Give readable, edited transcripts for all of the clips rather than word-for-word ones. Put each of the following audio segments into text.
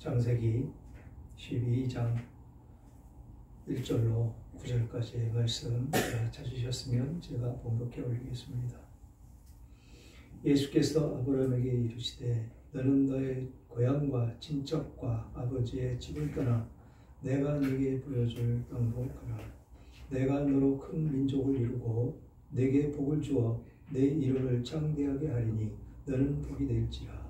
창세기 12장 1절로 9절까지의 말씀 찾으셨으면 제가 봉독해 올리겠습니다. 예수께서 아브라함에게 이르시되 너는 너의 고향과 친척과 아버지의 집을 떠나 내가 네게 보여줄 땅으로 가라. 내가 너로 큰 민족을 이루고 네게 복을 주어 내 이름을 창대하게 하리니 너는 복이 될지라.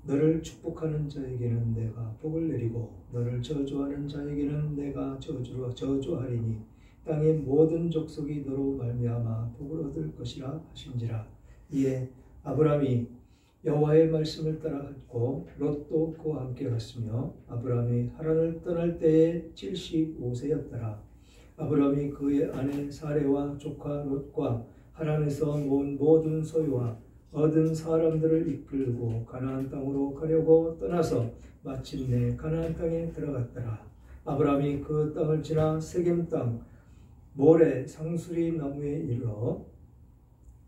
너를 축복하는 자에게는 내가 복을 내리고 너를 저주하는 자에게는 내가 저주하리니 땅의 모든 족속이 너로 말미암아 복을 얻을 것이라 하신지라. 이에 아브라함이 여호와의 말씀을 따라갔고 롯도 그와 함께 갔으며 아브라함이 하란을 떠날 때에 75세였더라. 아브라함이 그의 아내 사레와 조카 롯과 하란에서 모은 모든 소유와 얻은 사람들을 이끌고 가나안 땅으로 가려고 떠나서 마침내 가나안 땅에 들어갔더라. 아브라함이 그 땅을 지나 세겜 땅 모레 상수리 나무에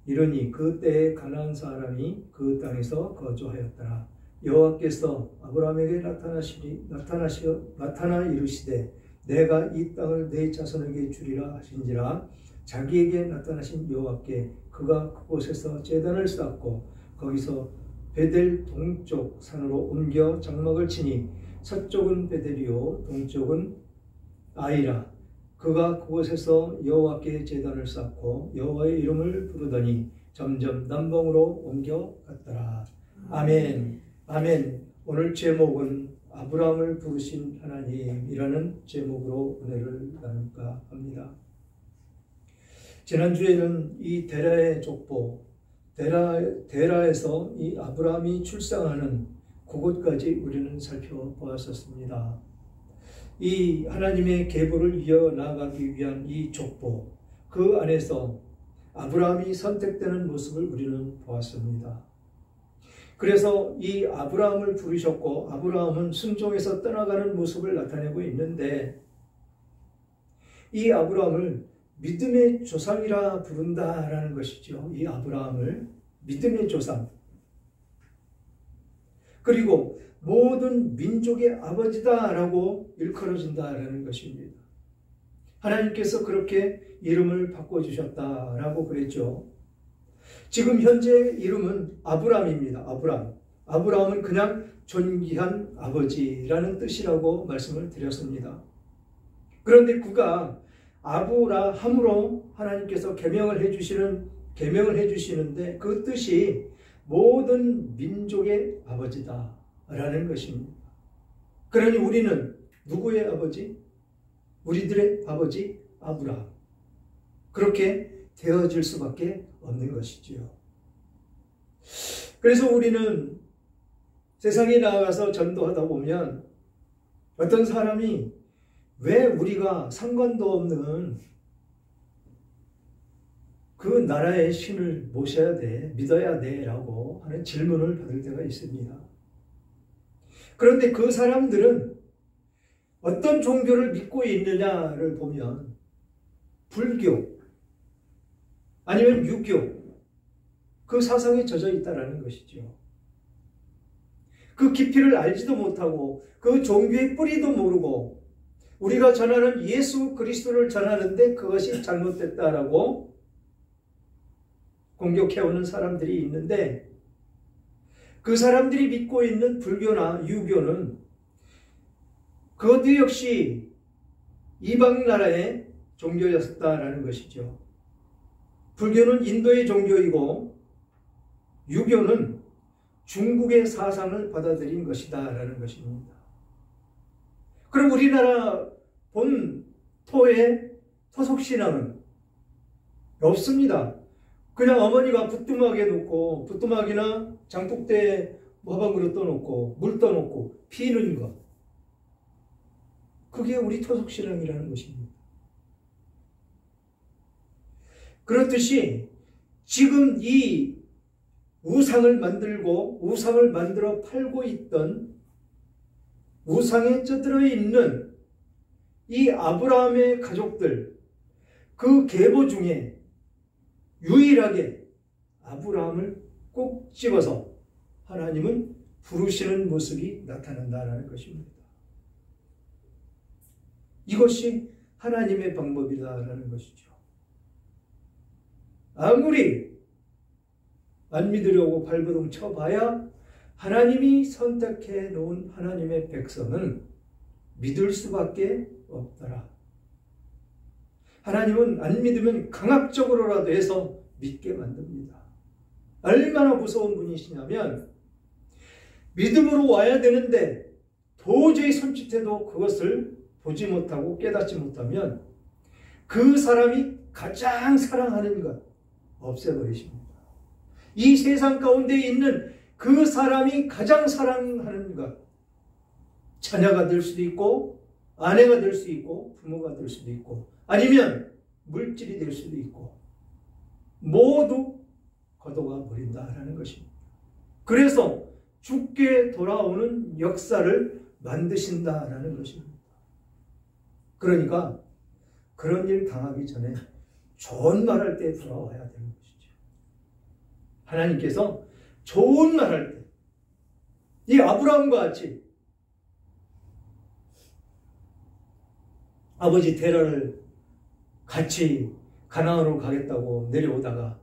이르니 그때에 가나안 사람이 그 땅에서 거주하였더라. 여호와께서 아브라함에게 나타나 이르시되 내가 이 땅을 네 자손에게 주리라 하신지라. 자기에게 나타나신 여호와께 그가 그곳에서 제단을 쌓고 거기서 베델 동쪽 산으로 옮겨 장막을 치니 서쪽은 베델이요 동쪽은 아이라. 그가 그곳에서 여호와께 제단을 쌓고 여호와의 이름을 부르더니 점점 남방으로 옮겨갔더라. 아멘. 아멘. 오늘 제목은 아브라함을 부르신 하나님이라는 제목으로 은혜를 나눌까 합니다. 지난주에는 이 데라의 족보, 데라에서 이 아브라함이 출생하는 그곳까지 우리는 살펴보았었습니다. 이 하나님의 계보를 이어나가기 위한 이 족보, 그 안에서 아브라함이 선택되는 모습을 우리는 보았습니다. 그래서 이 아브라함을 부르셨고 아브라함은 순종에서 떠나가는 모습을 나타내고 있는데 이 아브라함을 믿음의 조상이라 부른다라는 것이죠. 이 아브라함을 믿음의 조상, 그리고 모든 민족의 아버지다라고 일컬어진다라는 것입니다. 하나님께서 그렇게 이름을 바꿔주셨다라고 그랬죠. 지금 현재 이름은 아브람입니다. 아브람은 그냥 존귀한 아버지라는 뜻이라고 말씀을 드렸습니다. 그런데 그가 아브라함으로 하나님께서 계명을 해주시는데 그 뜻이 모든 민족의 아버지다라는 것입니다. 그러니 우리는 누구의 아버지? 우리들의 아버지 아브라함. 그렇게 되어질 수밖에 없는 것이지요. 그래서 우리는 세상에 나가서 전도하다 보면 어떤 사람이 왜 우리가 상관도 없는 그 나라의 신을 모셔야 돼, 믿어야 돼 라고 하는 질문을 받을 때가 있습니다. 그런데 그 사람들은 어떤 종교를 믿고 있느냐를 보면 불교 아니면 유교, 그 사상에 젖어 있다는 것이죠. 그 깊이를 알지도 못하고 그 종교의 뿌리도 모르고 우리가 전하는 예수 그리스도를 전하는데 그것이 잘못됐다라고 공격해오는 사람들이 있는데 그 사람들이 믿고 있는 불교나 유교는 그것도 역시 이방 나라의 종교였다라는 것이죠. 불교는 인도의 종교이고 유교는 중국의 사상을 받아들인 것이다라는 것입니다. 그럼 우리나라 본토의 토속신앙은 없습니다. 그냥 어머니가 부뚜막에 놓고 부뚜막이나 장독대에 화방그릇 떠놓고 물 떠놓고 피는 것, 그게 우리 토속신앙이라는 것입니다. 그렇듯이 지금 이 우상을 만들어 팔고 있던 우상에 쪄들어 있는 이 아브라함의 가족들, 그 계보 중에 유일하게 아브라함을 꼭 집어서 하나님은 부르시는 모습이 나타난다는 것입니다. 이것이 하나님의 방법이다라는 것이죠. 아무리 안 믿으려고 발버둥 쳐봐야 하나님이 선택해 놓은 하나님의 백성은 믿을 수밖에 없더라. 하나님은 안 믿으면 강압적으로라도 해서 믿게 만듭니다. 얼마나 무서운 분이시냐면 믿음으로 와야 되는데 도저히 손짓해도 그것을 보지 못하고 깨닫지 못하면 그 사람이 가장 사랑하는 것 없애버리십니다. 이 세상 가운데 있는 그 사람이 가장 사랑하는 것, 자녀가 될 수도 있고 아내가 될 수도 있고 부모가 될 수도 있고 아니면 물질이 될 수도 있고 모두 거둬가 버린다라는 것입니다. 그래서 죽게 돌아오는 역사를 만드신다라는 것입니다. 그러니까 그런 일 당하기 전에 좋은 말 할 때 돌아와야 되는 것이죠. 하나님께서 좋은 말 할 때 이 아브라함과 같이 아버지 데라를 같이 가나안으로 가겠다고 내려오다가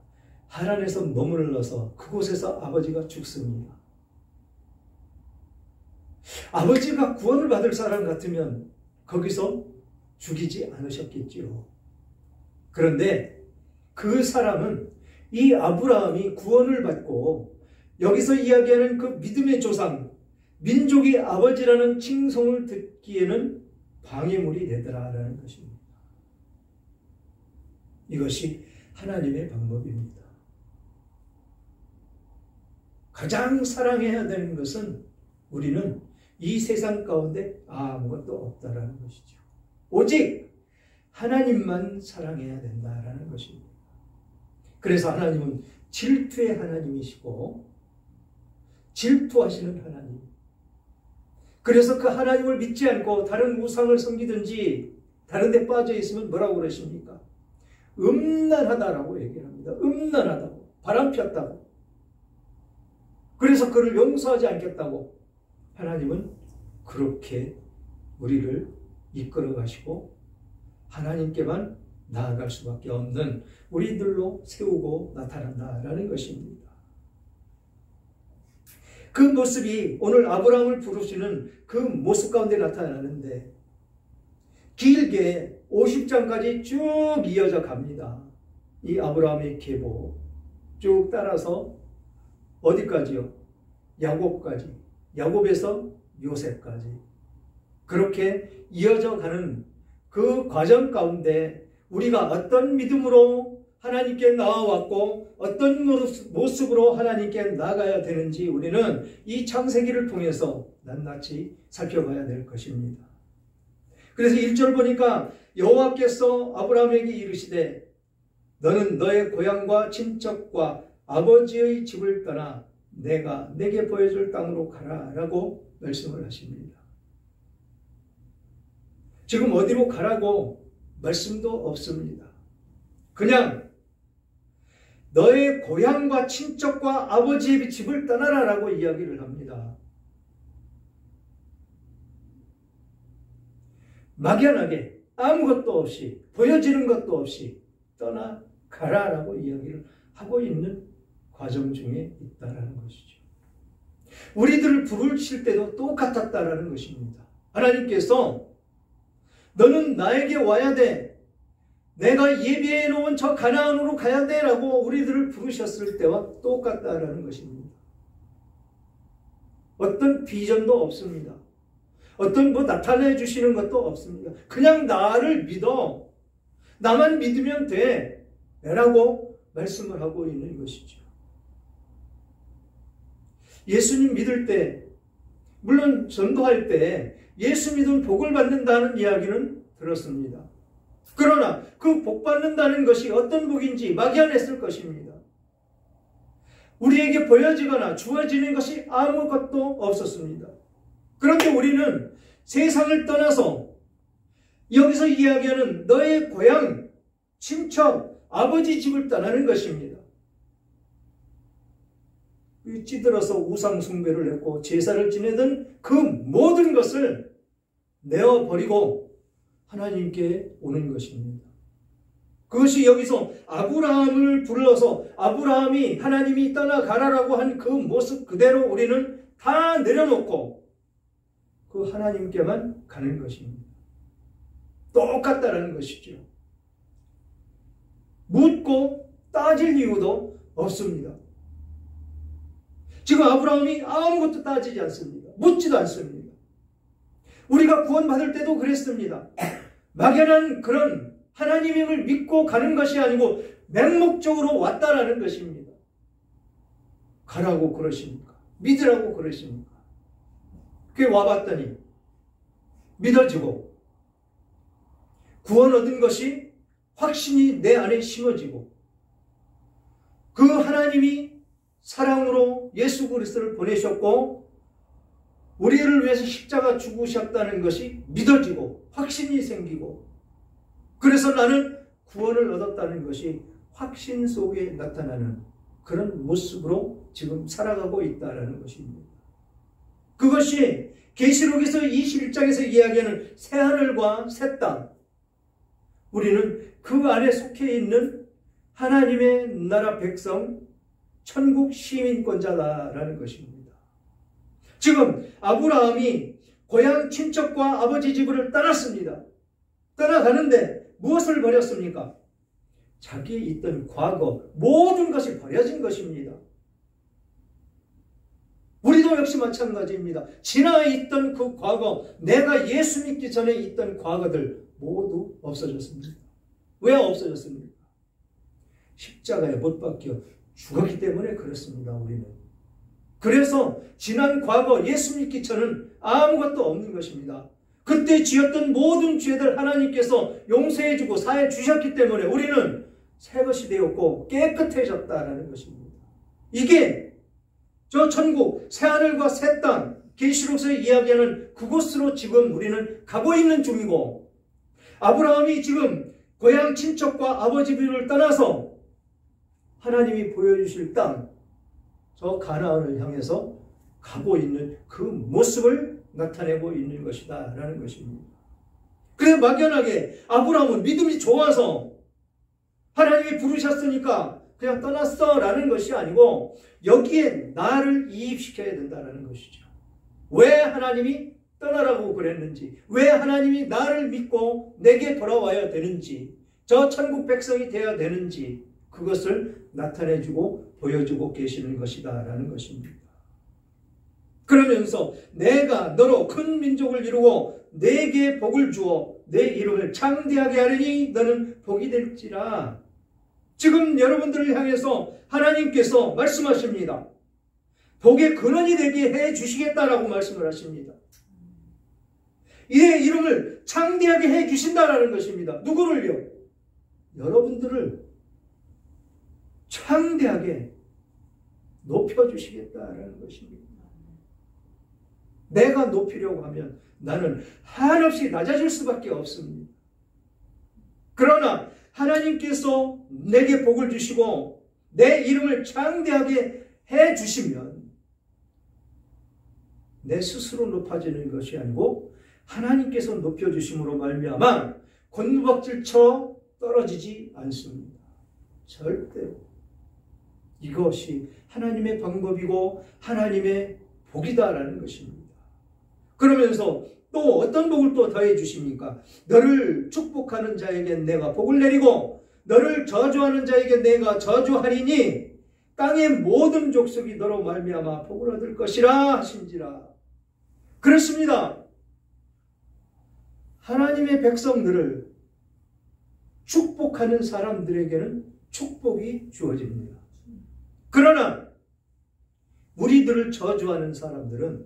하란에서 머물러서 그곳에서 아버지가 죽습니다. 아버지가 구원을 받을 사람 같으면 거기서 죽이지 않으셨겠지요. 그런데 그 사람은 이 아브라함이 구원을 받고 여기서 이야기하는 그 믿음의 조상, 민족의 아버지라는 칭송을 듣기에는 방해물이 되더라라는 것입니다. 이것이 하나님의 방법입니다. 가장 사랑해야 되는 것은 우리는 이 세상 가운데 아무것도 없다라는 것이죠. 오직 하나님만 사랑해야 된다라는 것입니다. 그래서 하나님은 질투의 하나님이시고 질투하시는 하나님. 그래서 그 하나님을 믿지 않고 다른 우상을 섬기든지 다른 데 빠져 있으면 뭐라고 그러십니까? 음란하다라고 얘기합니다. 음란하다고. 바람 폈다고. 그래서 그를 용서하지 않겠다고 하나님은 그렇게 우리를 이끌어 가시고 하나님께만 나아갈 수밖에 없는 우리들로 세우고 나타난다라는 것입니다. 그 모습이 오늘 아브라함을 부르시는 그 모습 가운데 나타나는데 길게 50장까지 쭉 이어져 갑니다. 이 아브라함의 계보 쭉 따라서 어디까지요? 야곱까지. 야곱에서 요셉까지. 그렇게 이어져 가는 그 과정 가운데 우리가 어떤 믿음으로 하나님께 나아왔고 어떤 모습으로 하나님께 나아가야 되는지 우리는 이 창세기를 통해서 낱낱이 살펴봐야 될 것입니다. 그래서 1절 보니까 여호와께서 아브라함에게 이르시되 너는 너의 고향과 친척과 아버지의 집을 떠나 내가 내게 보여줄 땅으로 가라 라고 말씀을 하십니다. 지금 어디로 가라고 말씀도 없습니다. 그냥 너의 고향과 친척과 아버지의 집을 떠나라 라고 이야기를 합니다. 막연하게 아무것도 없이 보여지는 것도 없이 떠나가라 라고 이야기를 하고 있는 과정 중에 있다는 것이죠. 우리들을 부르실 때도 똑같았다는 것입니다. 하나님께서 너는 나에게 와야 돼. 내가 예비해 놓은 저 가나안으로 가야 돼 라고 우리들을 부르셨을 때와 똑같다라는 것입니다. 어떤 비전도 없습니다. 어떤 나타내 주시는 것도 없습니다. 그냥 나를 믿어. 나만 믿으면 돼. 라고 말씀을 하고 있는 것이죠. 예수님 믿을 때, 물론 전도할 때 예수 믿으면 복을 받는다는 이야기는 들었습니다. 그러나 그 복 받는다는 것이 어떤 복인지 막연했을 것입니다. 우리에게 보여지거나 주어지는 것이 아무것도 없었습니다. 그런데 우리는 세상을 떠나서 여기서 이야기하는 너의 고향, 친척, 아버지 집을 떠나는 것입니다. 찌들어서 우상 숭배를 했고 제사를 지내던 그 모든 것을 내어버리고 하나님께 오는 것입니다. 그것이 여기서 아브라함을 불러서 아브라함이 하나님이 떠나가라라고 한 그 모습 그대로 우리는 다 내려놓고 그 하나님께만 가는 것입니다. 똑같다라는 것이죠. 묻고 따질 이유도 없습니다. 지금 아브라함이 아무것도 따지지 않습니다. 묻지도 않습니다. 우리가 구원받을 때도 그랬습니다. 막연한 그런 하나님임을 믿고 가는 것이 아니고 맹목적으로 왔다라는 것입니다. 가라고 그러십니까? 믿으라고 그러십니까? 그게 와봤더니 믿어지고 구원 얻은 것이 확신이 내 안에 심어지고 그 하나님이 사랑으로 예수 그리스도를 보내셨고 우리를 위해서 십자가 죽으셨다는 것이 믿어지고 확신이 생기고 그래서 나는 구원을 얻었다는 것이 확신 속에 나타나는 그런 모습으로 지금 살아가고 있다는 것입니다. 그것이 계시록에서 21장에서 이야기하는 새하늘과 새 땅, 우리는 그 안에 속해 있는 하나님의 나라 백성, 천국 시민권자다라는 것입니다. 지금 아브라함이 고향 친척과 아버지 집을 떠났습니다. 떠나가는데 무엇을 버렸습니까? 자기에 있던 과거, 모든 것이 버려진 것입니다. 우리도 역시 마찬가지입니다. 지나 있던 그 과거, 내가 예수 믿기 전에 있던 과거들 모두 없어졌습니다. 왜 없어졌습니까? 십자가에 못 박혀 죽었기 때문에 그렇습니다. 우리는. 그래서 지난 과거 예수 믿기 전은 아무것도 없는 것입니다. 그때 지었던 모든 죄들 하나님께서 용서해주고 사해 주셨기 때문에 우리는 새 것이 되었고 깨끗해졌다라는 것입니다. 이게 저 천국, 새하늘과 새 땅, 계시록에서 이야기하는 그곳으로 지금 우리는 가고 있는 중이고 아브라함이 지금 고향 친척과 아버지 집을 떠나서 하나님이 보여주실 땅, 저 가나안을 향해서 가고 있는 그 모습을 나타내고 있는 것이다 라는 것입니다. 그래서 막연하게 아브라함은 믿음이 좋아서 하나님이 부르셨으니까 그냥 떠났어 라는 것이 아니고 여기에 나를 이입시켜야 된다는 것이죠. 왜 하나님이 떠나라고 그랬는지, 왜 하나님이 나를 믿고 내게 돌아와야 되는지, 저 천국 백성이 되어야 되는지 그것을 나타내주고 보여주고 계시는 것이다 라는 것입니다. 그러면서 내가 너로 큰 민족을 이루고 내게 복을 주어 내 이름을 창대하게 하리니 너는 복이 될지라. 지금 여러분들을 향해서 하나님께서 말씀하십니다. 복의 근원이 되게 해 주시겠다라고 말씀을 하십니다. 이의 이름을 창대하게 해 주신다라는 것입니다. 누구를요? 여러분들을 창대하게 높여주시겠다라는 것입니다. 내가 높이려고 하면 나는 한없이 낮아질 수밖에 없습니다. 그러나 하나님께서 내게 복을 주시고 내 이름을 창대하게 해 주시면 내 스스로 높아지는 것이 아니고 하나님께서 높여주심으로 말미암아 곤두박질쳐 떨어지지 않습니다. 절대로. 이것이 하나님의 방법이고 하나님의 복이다라는 것입니다. 그러면서 또 어떤 복을 또 더해 주십니까? 너를 축복하는 자에게 내가 복을 내리고 너를 저주하는 자에게 내가 저주하리니 땅의 모든 족속이 너로 말미암아 복을 얻을 것이라 하신지라. 그렇습니다. 하나님의 백성들을 축복하는 사람들에게는 축복이 주어집니다. 그러나 우리들을 저주하는 사람들은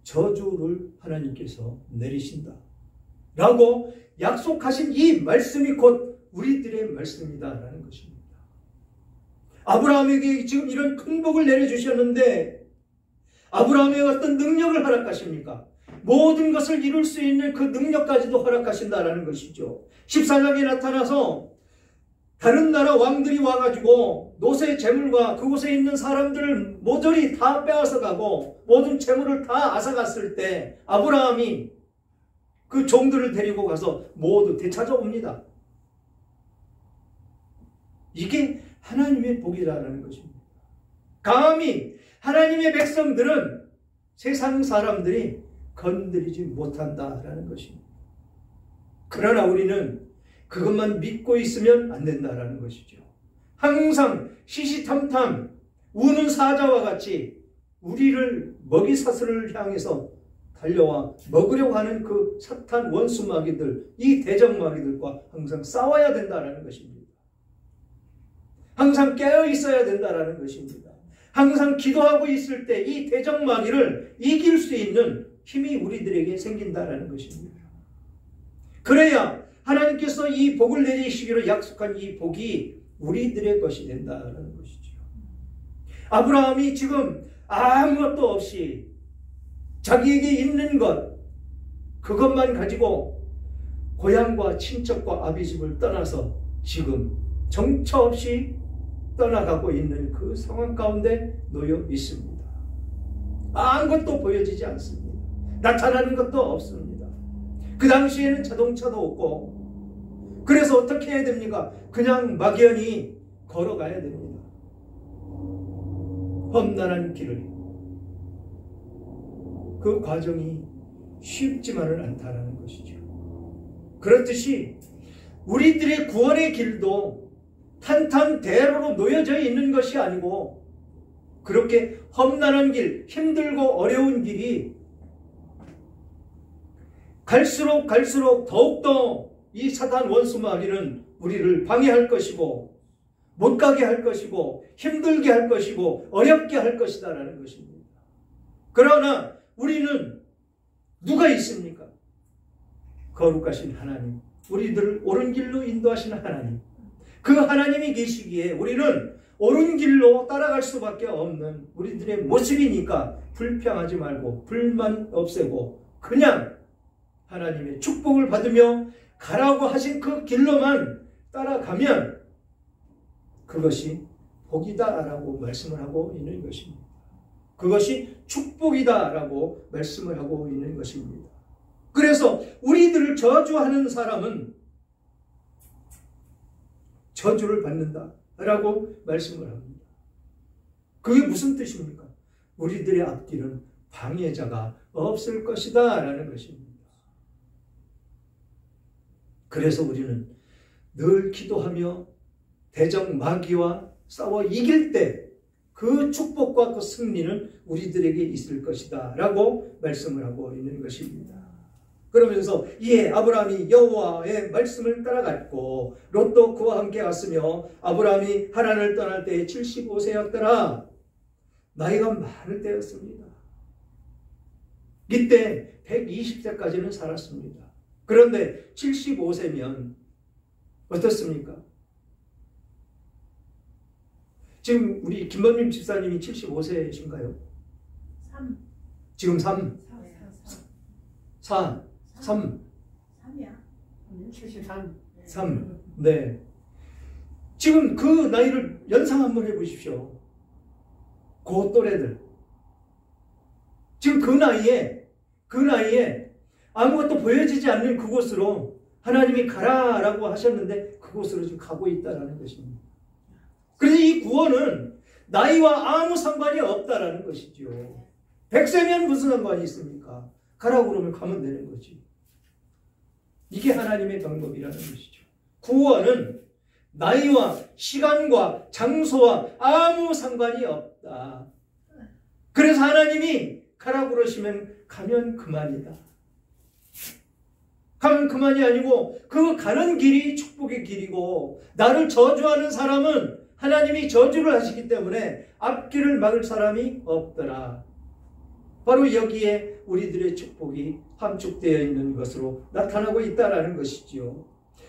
저주를 하나님께서 내리신다 라고 약속하신 이 말씀이 곧 우리들의 말씀이다라는 것입니다. 아브라함에게 지금 이런 큰 복을 내려주셨는데 아브라함의 어떤 능력을 허락하십니까? 모든 것을 이룰 수 있는 그 능력까지도 허락하신다라는 것이죠. 14장에 나타나서 다른 나라 왕들이 와가지고 노새 재물과 그곳에 있는 사람들을 모조리 다 빼앗아 가고 모든 재물을 다 앗아갔을 때 아브라함이 그 종들을 데리고 가서 모두 되찾아옵니다. 이게 하나님의 복이라는 것입니다. 감히 하나님의 백성들은 세상 사람들이 건드리지 못한다라는 것입니다. 그러나 우리는 그것만 믿고 있으면 안 된다라는 것이죠. 항상 시시탐탐 우는 사자와 같이 우리를 먹이사슬을 향해서 달려와 먹으려고 하는 그 사탄 원수 마귀들, 이 대적 마귀들과 항상 싸워야 된다라는 것입니다. 항상 깨어 있어야 된다라는 것입니다. 항상 기도하고 있을 때 이 대적 마귀를 이길 수 있는 힘이 우리들에게 생긴다라는 것입니다. 그래야 하나님께서 이 복을 내리시기로 약속한 이 복이 우리들의 것이 된다라는 것이죠. 아브라함이 지금 아무것도 없이 자기에게 있는 것, 그것만 가지고 고향과 친척과 아비집을 떠나서 지금 정처 없이 떠나가고 있는 그 상황 가운데 놓여 있습니다. 아무것도 보여지지 않습니다. 나타나는 것도 없습니다. 그 당시에는 자동차도 없고, 그래서 어떻게 해야 됩니까? 그냥 막연히 걸어가야 됩니다. 험난한 길을. 그 과정이 쉽지만은 않다라는 것이죠. 그렇듯이 우리들의 구원의 길도 탄탄대로로 놓여져 있는 것이 아니고 그렇게 험난한 길, 힘들고 어려운 길이 갈수록 더욱더 이 사단 원수 마귀는 우리를 방해할 것이고 못 가게 할 것이고 힘들게 할 것이고 어렵게 할 것이다라는 것입니다. 그러나 우리는 누가 있습니까? 거룩하신 하나님, 우리들을 옳은 길로 인도하시는 하나님, 그 하나님이 계시기에 우리는 옳은 길로 따라갈 수밖에 없는 우리들의 모습이니까 불평하지 말고 불만 없애고 그냥 하나님의 축복을 받으며 가라고 하신 그 길로만 따라가면 그것이 복이다라고 말씀을 하고 있는 것입니다. 그것이 축복이다라고 말씀을 하고 있는 것입니다. 그래서 우리들을 저주하는 사람은 저주를 받는다라고 말씀을 합니다. 그게 무슨 뜻입니까? 우리들의 앞길은 방해자가 없을 것이다 라는 것입니다. 그래서 우리는 늘 기도하며 대적 마귀와 싸워 이길 때 그 축복과 그 승리는 우리들에게 있을 것이다 라고 말씀을 하고 있는 것입니다. 그러면서 이에 아브라함이 여호와의 말씀을 따라갔고 롯도 그와 함께 갔으며 아브라함이 하란을 떠날 때에 75세였더라. 나이가 많을 때였습니다. 이때 120세까지는 살았습니다. 그런데 75세면 어떻습니까? 지금 우리 김범림 집사님이 75세이신가요? 3. 지금 3? 4? 3? 3이야. 73. 3. 네. 지금 그 나이를 연상 한번 해보십시오. 그 또래들. 지금 그 나이에 아무것도 보여지지 않는 그곳으로 하나님이 가라라고 하셨는데 그곳으로 지금 가고 있다는 것입니다. 그래서 이 구원은 나이와 아무 상관이 없다라는 것이죠. 100세면 무슨 상관이 있습니까? 가라고 그러면 가면 되는 거지. 이게 하나님의 방법이라는 것이죠. 구원은 나이와 시간과 장소와 아무 상관이 없다. 그래서 하나님이 가라고 그러시면 가면 그만이다. 가면 그만이 아니고 그 가는 길이 축복의 길이고 나를 저주하는 사람은 하나님이 저주를 하시기 때문에 앞길을 막을 사람이 없더라. 바로 여기에 우리들의 축복이 함축되어 있는 것으로 나타나고 있다는 것이지요.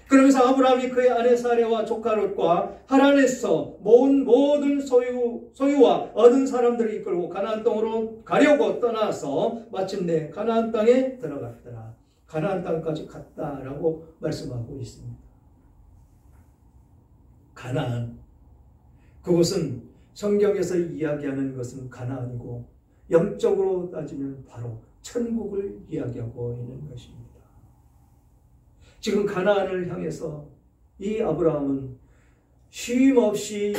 그러면서 아브라함이 그의 아내 사레와 조카 롯과 하란에서 모은 모든 소유와 얻은 사람들을 이끌고 가나안 땅으로 가려고 떠나서 마침내 가나안 땅에 들어갔더라. 가나안 땅까지 갔다라고 말씀하고 있습니다. 가나안. 그곳은 성경에서 이야기하는 것은 가나안이고 영적으로 따지면 바로 천국을 이야기하고 있는 것입니다. 지금 가나안을 향해서 이 아브라함은 쉼없이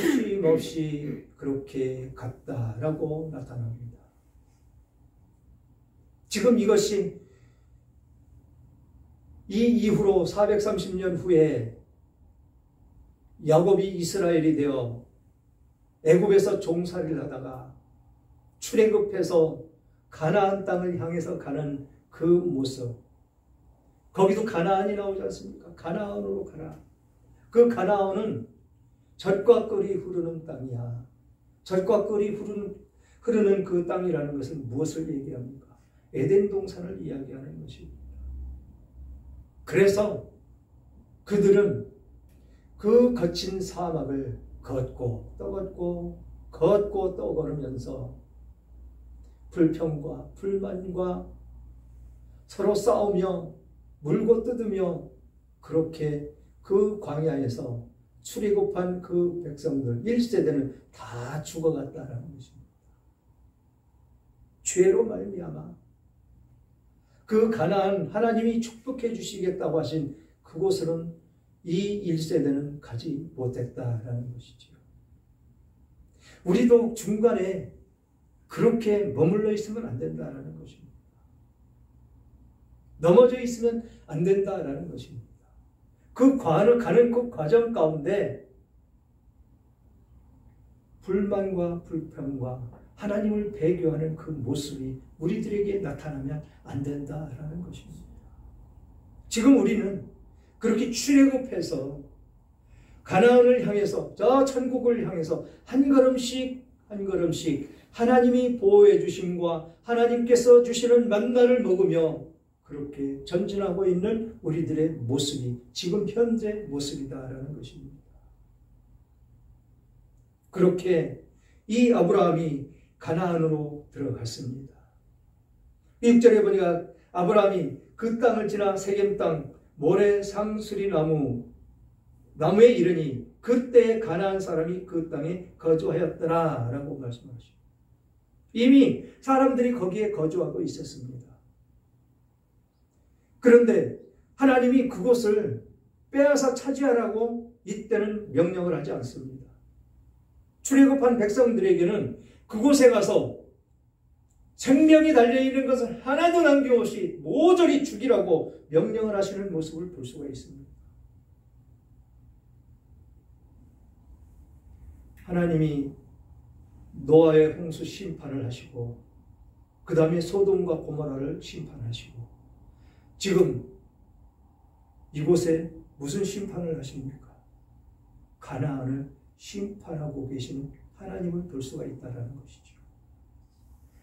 그렇게 갔다라고 나타납니다. 지금 이것이 이 이후로 430년 후에 야곱이 이스라엘이 되어 애굽에서 종살이를 하다가 출애굽해서 가나안 땅을 향해서 가는 그 모습, 거기도 가나안이 나오지 않습니까? 가나안으로 가라. 그 가나안은 젖과 꿀이 흐르는 땅이야. 젖과 꿀이 흐르는 그 땅이라는 것은 무엇을 얘기합니까? 에덴 동산을 이야기하는 것입니다. 그래서 그들은 그 거친 사막을 걷고 또 걸으면서 불평과 불만과 서로 싸우며 물고 뜯으며 그렇게 그 광야에서 출애굽한 그 백성들 1세대는 다 죽어갔다라는 것입니다. 죄로 말미암아 그 가나안 하나님이 축복해 주시겠다고 하신 그곳으로는 이 1세대는 가지 못했다라는 것이죠. 우리도 중간에 그렇게 머물러 있으면 안 된다라는 것입니다. 넘어져 있으면 안 된다라는 것입니다. 그 가는 그 과정 가운데 불만과 불평과 하나님을 배교하는 그 모습이 우리들에게 나타나면 안 된다라는 것입니다. 지금 우리는 그렇게 출애굽해서 가나안을 향해서 저 천국을 향해서 한 걸음씩 하나님이 보호해 주심과 하나님께서 주시는 만나를 먹으며 그렇게 전진하고 있는 우리들의 모습이 지금 현재 모습이다라는 것입니다. 그렇게 이 아브라함이 가나안으로 들어갔습니다. 6절에 보니까 아브라함이 그 땅을 지나 세겜 땅 모래 상수리 나무에 이르니 그때 가나안 사람이 그 땅에 거주하였더라 라고 말씀하시고 이미 사람들이 거기에 거주하고 있었습니다. 그런데 하나님이 그곳을 빼앗아 차지하라고 이때는 명령을 하지 않습니다. 출애굽한 백성들에게는 그곳에 가서 생명이 달려있는 것을 하나도 남김없이 모조리 죽이라고 명령을 하시는 모습을 볼 수가 있습니다. 하나님이 노아의 홍수 심판을 하시고 그 다음에 소돔과 고모라를 심판하시고 지금 이곳에 무슨 심판을 하십니까? 가나안을 심판하고 계신 하나님을 볼 수가 있다는 것이죠.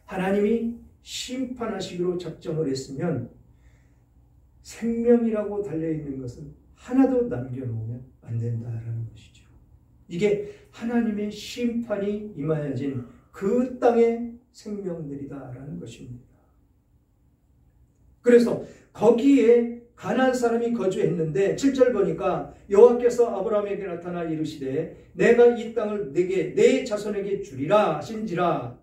하나님이 심판하시기로 작정을 했으면 생명이라고 달려있는 것은 하나도 남겨놓으면 안 된다는 것이죠. 이게 하나님의 심판이 임하여진 그 땅의 생명들이다라는 것입니다. 그래서 거기에 가나안 사람이 거주했는데 7절 보니까 여호와께서 아브라함에게 나타나 이르시되 내가 이 땅을 네게 내 자손에게 주리라 하신지라.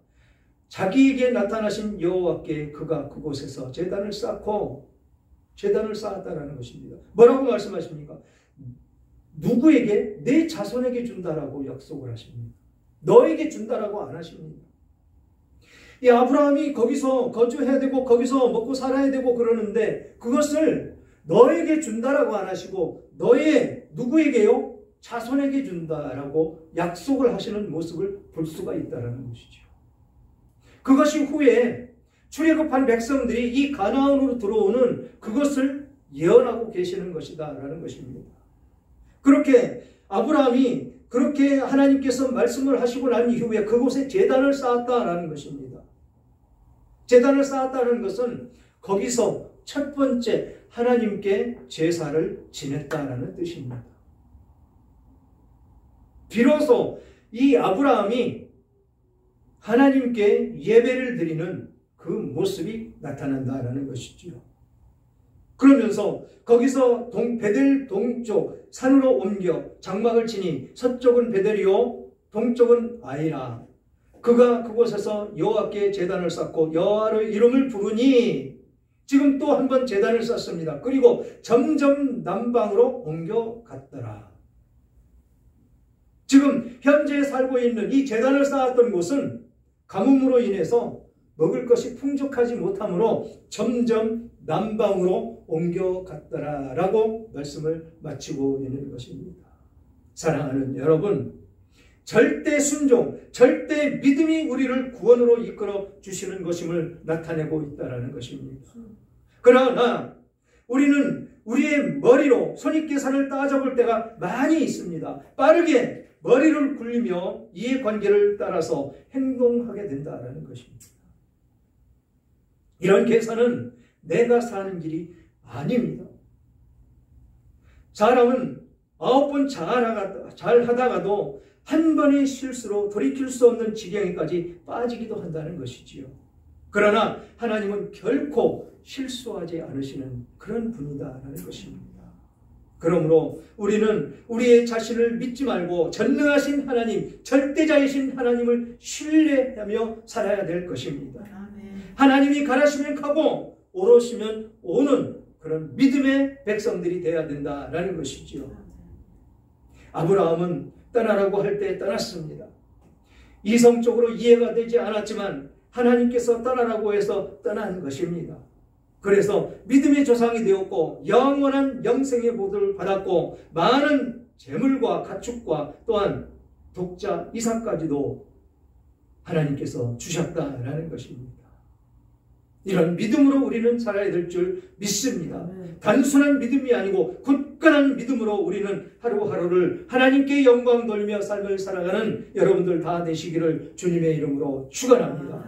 자기에게 나타나신 여호와께 그가 그곳에서 제단을 쌓았다라는 것입니다. 뭐라고 말씀하십니까? 누구에게? 내 자손에게 준다라고 약속을 하십니다. 너에게 준다라고 안 하십니다. 이 아브라함이 거기서 거주해야 되고 거기서 먹고 살아야 되고 그러는데 그것을 너에게 준다라고 안 하시고 누구에게요? 자손에게 준다라고 약속을 하시는 모습을 볼 수가 있다는 것이죠. 그것이 후에 출애굽한 백성들이 이 가나안으로 들어오는 그것을 예언하고 계시는 것이다라는 것입니다. 그렇게 아브라함이 그렇게 하나님께서 말씀을 하시고 난 이후에 그곳에 제단을 쌓았다라는 것입니다. 제단을 쌓았다는 것은 거기서 첫 번째 하나님께 제사를 지냈다라는 뜻입니다. 비로소 이 아브라함이 하나님께 예배를 드리는 그 모습이 나타난다라는 것이지요. 그러면서 거기서 베델 동쪽 산으로 옮겨 장막을 치니 서쪽은 베델이요 동쪽은 아이라. 그가 그곳에서 여호와께 제단을 쌓고 여호와의 이름을 부르니 지금 또 한 번 제단을 쌓습니다. 그리고 점점 남방으로 옮겨갔더라. 지금 현재 살고 있는 이 제단을 쌓았던 곳은 가뭄으로 인해서 먹을 것이 풍족하지 못하므로 점점 남방으로 옮겨갔더라 라고 말씀을 마치고 있는 것입니다. 사랑하는 여러분, 절대 순종, 절대 믿음이 우리를 구원으로 이끌어 주시는 것임을 나타내고 있다는 것입니다. 그러나 우리는 우리의 머리로 손익계산을 따져볼 때가 많이 있습니다. 빠르게 머리를 굴리며 이해관계를 따라서 행동하게 된다는 것입니다. 이런 계산은 내가 사는 길이 아닙니다. 사람은 9번 잘하다가도 한 번의 실수로 돌이킬 수 없는 지경에까지 빠지기도 한다는 것이지요. 그러나 하나님은 결코 실수하지 않으시는 그런 분이다라는 것입니다. 그러므로 우리는 우리의 자신을 믿지 말고 전능하신 하나님, 절대자이신 하나님을 신뢰하며 살아야 될 것입니다. 하나님이 가라시면 가고 오르시면 오는 그런 믿음의 백성들이 되어야 된다라는 것이지요. 아브라함은 떠나라고 할 때 떠났습니다. 이성적으로 이해가 되지 않았지만 하나님께서 떠나라고 해서 떠난 것입니다. 그래서 믿음의 조상이 되었고 영원한 영생의 보도를 받았고 많은 재물과 가축과 또한 독자 이삭까지도 하나님께서 주셨다라는 것입니다. 이런 믿음으로 우리는 살아야 될 줄 믿습니다. 단순한 믿음이 아니고 굳건한 믿음으로 우리는 하루하루를 하나님께 영광 돌리며 삶을 살아가는 여러분들 다 되시기를 주님의 이름으로 축원합니다.